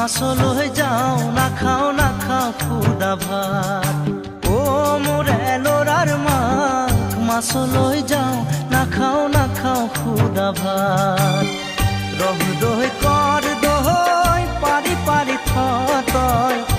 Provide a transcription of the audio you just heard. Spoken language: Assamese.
মাছলৈ যাওঁ না খাওঁ খুদা ভাত ও মোৰে ল'ৰাৰ মাক মাছলৈ যাওঁ না খাওঁ খুদা ভাত ৰহ দৈ কৰ দৈ পাৰি পাৰি থ তই